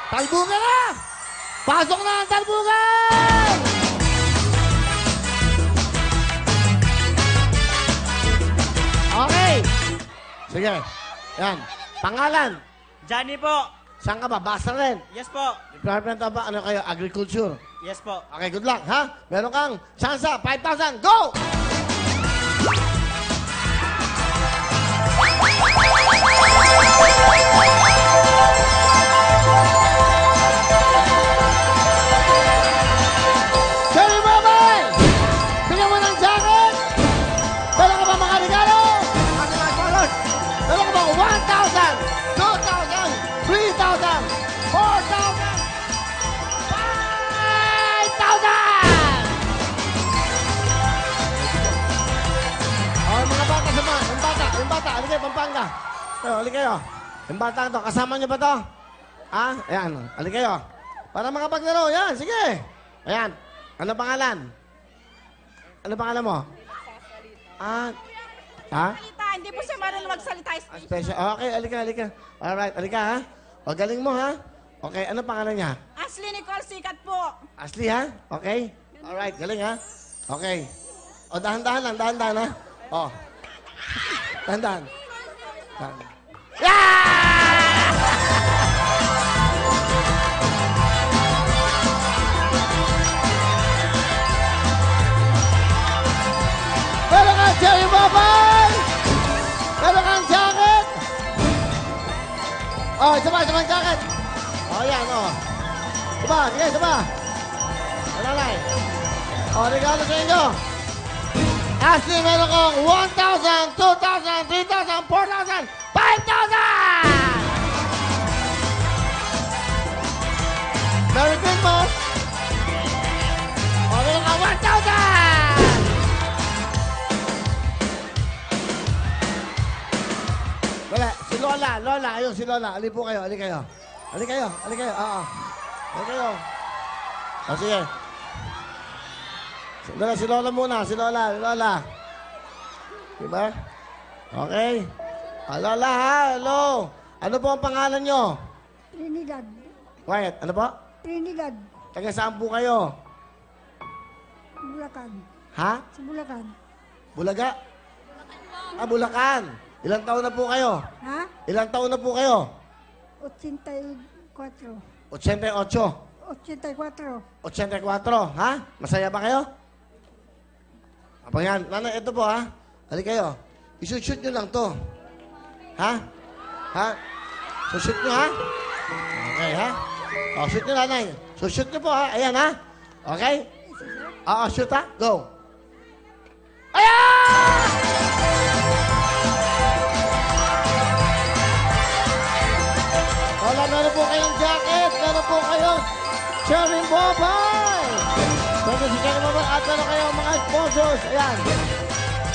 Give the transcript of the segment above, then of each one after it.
Talbugan na! Pasok na ang talbugan! Okay. Sige. Yan. Pangalan. Johnny po. Saan ka ba? Basta rin. Yes po. Department of ano kayo? Agriculture. Yes po. Okay, good luck, ha? Meron kang tsansa. 5,000. Go! Cherry Mabay! Bigyan mo ng jacket! Meron ka ba mga regalo? Ano mga spoilers? Meron ka ba 1,000, 2,000, 3,000, 4,000, 5,000! Oh, mga bata sa mga. Yung bata. Halika kayo, Pampanga. Halika kayo. Yung bata to, kasama niyo ba to? Ha? Ayan. Halika kayo. Para makapaglaro. Yan, sige. Ayan. Ano pangalan? Ano pangalan mo? Ah, ha? Salita, hindi po siya marunong magsalita. Special. Okay, halika. Alright, halika ha. O, galing mo ha. Okay, ano pangalan niya? Ashley Nicole Sikat po. Ashley ha? Okay? Alright, galing ha? Okay. O, dahan-dahan lang, dahan-dahan ha? O. Dahan-dahan. Meron kang Cherry Mabay! Meron kang jacket! Oh, isa pa jacket! Oh, yan, oh. Sige, isa pa. Alalay. Oh, regalo sa inyo. Ashley, meron kang 1,000, 2,000, 3,000, 4,000, 5,000! Merry Christmas! Oh, meron kang 1,000! Wala, si Lola, ayun si Lola. Ali po kayo, ali kayo. Oo. Ali kayo. O, sige. Dala, si Lola muna, si Lola. Diba? Okay. Lola, ha? Hello. Ano po ang pangalan nyo? Trinidad. Quiet, ano po? Trinidad. Taga saan po kayo? Bulacan. Ha? Sa Bulacan. Bulaga? Ah, Bulacan. Ilang taon na po kayo? Ha? Ilang taon na po kayo? 84. 88. 84. 84, ha? Masaya ba kayo? Apa yan? Nanay, ito po, ha? Hali kayo. Isushoot nyo lang to. Ha? Ha? Sushoot nyo, ha? Okay, ha? O, shoot nyo, nanay. Sushoot nyo po, ha? Ayan, ha? Okay? Oo, shoot, ha? Go. Ayan! Wala, meron po kayong jacket. Meron po kayong Cherry Mabay. Meron si Cherry Mabay at meron kayong mga sponsors. Ayan.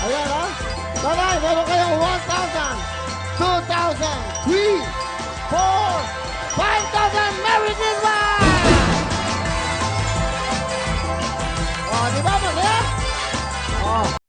Ayan, ha? Nanay, meron kayong 1,000, 2,000, 3, 4, 5,000. Merry Christmas! O, di ba, masaya? O.